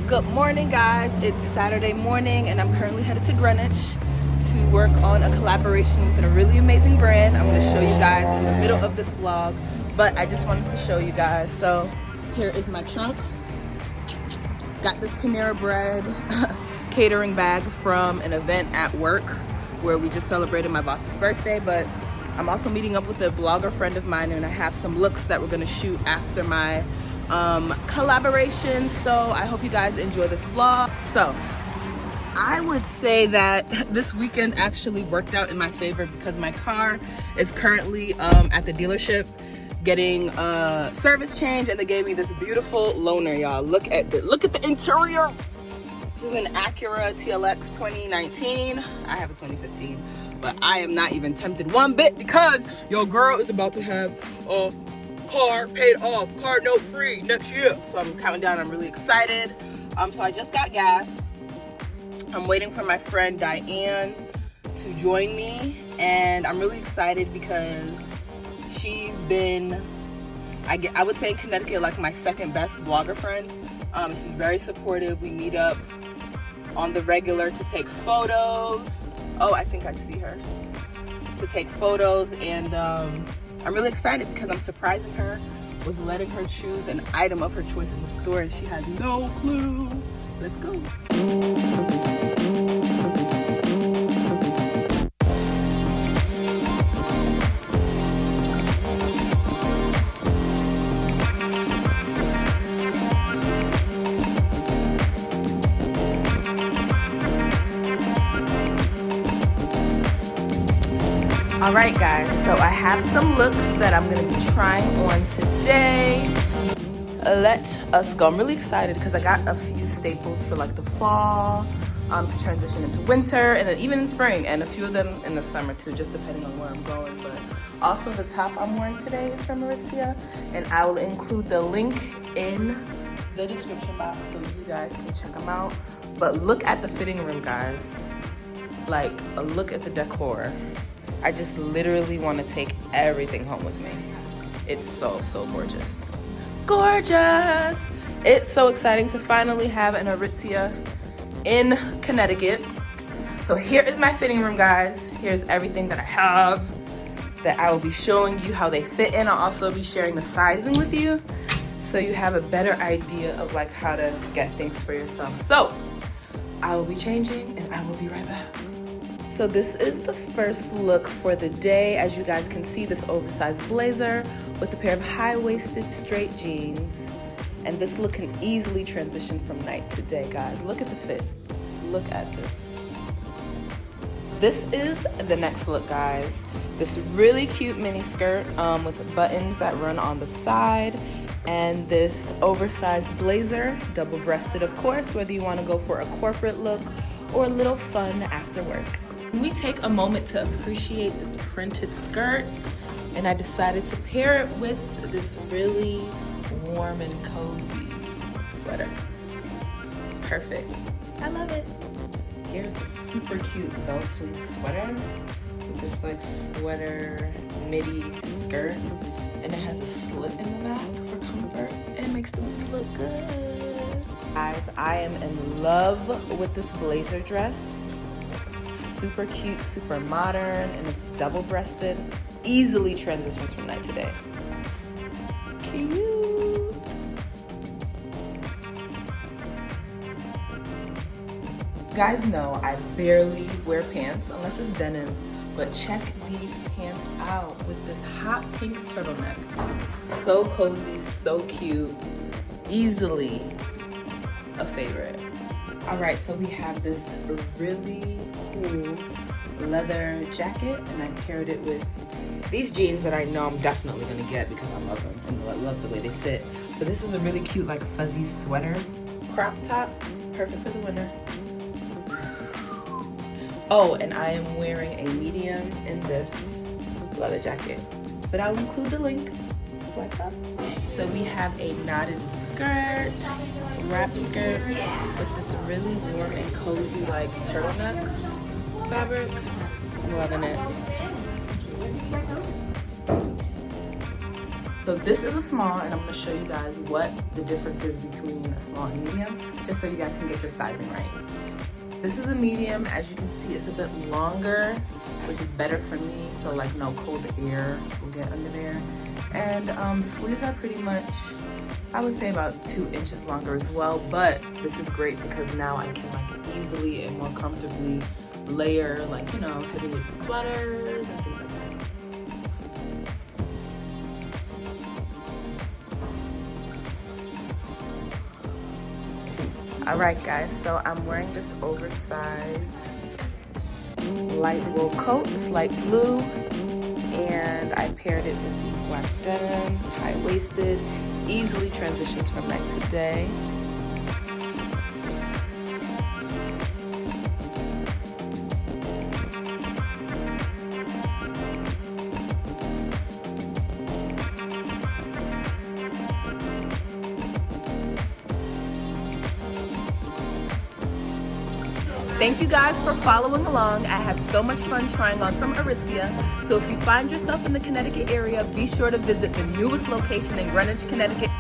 Good morning, guys. It's Saturday morning and I'm currently headed to Greenwich to work on a collaboration with a really amazing brand. I'm going to show you guys in the middle of this vlog, but I just wanted to show you guys. So here is my trunk. Got this Panera Bread catering bag from an event at work where we just celebrated my boss's birthday, but I'm also meeting up with a blogger friend of mine and I have some looks that we're going to shoot after my collaboration. So I hope you guys enjoy this vlog. So I would say that this weekend actually worked out in my favor because my car is currently at the dealership getting a service change, and they gave me this beautiful loaner, y'all. Look at the interior. This is an Acura TLX 2019. I have a 2015, but I am not even tempted one bit because your girl is about to have a car paid off, car note free next year. So I'm counting down. I'm really excited. So I just got gas. I'm waiting for my friend Diane to join me, and I'm really excited because she's been, I would say in Connecticut, like my second best blogger friend. She's very supportive. We meet up on the regular to take photos. Oh, I think I see her. To take photos, and I'm really excited because I'm surprising her with letting her choose an item of her choice in the store, and she has no clue. Let's go. Alright guys, so I have some looks that I'm going to be trying on today. Let us go. I'm really excited because I got a few staples for like the fall, to transition into winter, and then even in spring, and a few of them in the summer too, just depending on where I'm going. But also the top I'm wearing today is from Aritzia, and I will include the link in the description box so you guys can check them out. But look at the fitting room, guys. Like, look at the decor. I just literally want to take everything home with me. It's so gorgeous. Gorgeous! It's so exciting to finally have an Aritzia in Connecticut. So here is my fitting room, guys. Here's everything that I have that I will be showing you how they fit in. I'll also be sharing the sizing with you so you have a better idea of like how to get things for yourself. So I will be changing and I will be right back. So this is the first look for the day. As you guys can see, this oversized blazer with a pair of high-waisted straight jeans. And this look can easily transition from night to day, guys. Look at the fit. Look at this. This is the next look, guys. This really cute mini skirt with buttons that run on the side. And this oversized blazer, double-breasted of course, whether you want to go for a corporate look or a little fun after work. We take a moment to appreciate this printed skirt, and I decided to pair it with this really warm and cozy sweater. Perfect. I love it. Here's a super cute bell sleeve sweater with this like sweater midi skirt, and it has a slit in the back for comfort and it makes the look good. Guys, I am in love with this blazer dress. Super cute, super modern, and it's double-breasted. Easily transitions from night to day. Cute. You guys know I barely wear pants unless it's denim, but check these pants out with this hot pink turtleneck. So cozy, so cute, easily a favorite. All right, so we have this really cool leather jacket, and I paired it with these jeans that I know I'm definitely gonna get because I love them and I love the way they fit. But this is a really cute like fuzzy sweater, crop top, perfect for the winter. Oh, and I am wearing a medium in this leather jacket, but I'll include the link. Swipe up. So we have a knotted skirt, wrap skirt with this really warm and cozy like turtleneck fabric. I'm loving it. So this is a small, and I'm going to show you guys what the difference is between a small and medium, just so you guys can get your sizing right. This is a medium. As you can see, it's a bit longer, which is better for me, so like no cold air will get under there. And the sleeves are pretty much, I would say about 2 inches longer as well, but this is great because now I can like easily and more comfortably layer like, you know, heavy knitted sweaters and things like that. Alright guys, so I'm wearing this oversized light wool coat. It's light blue, and I paired it with these black denim, high-waisted, easily transitions from night to day. Thank you guys for following along. I had so much fun trying on from Aritzia. So if you find yourself in the Connecticut area, be sure to visit the newest location in Greenwich, Connecticut.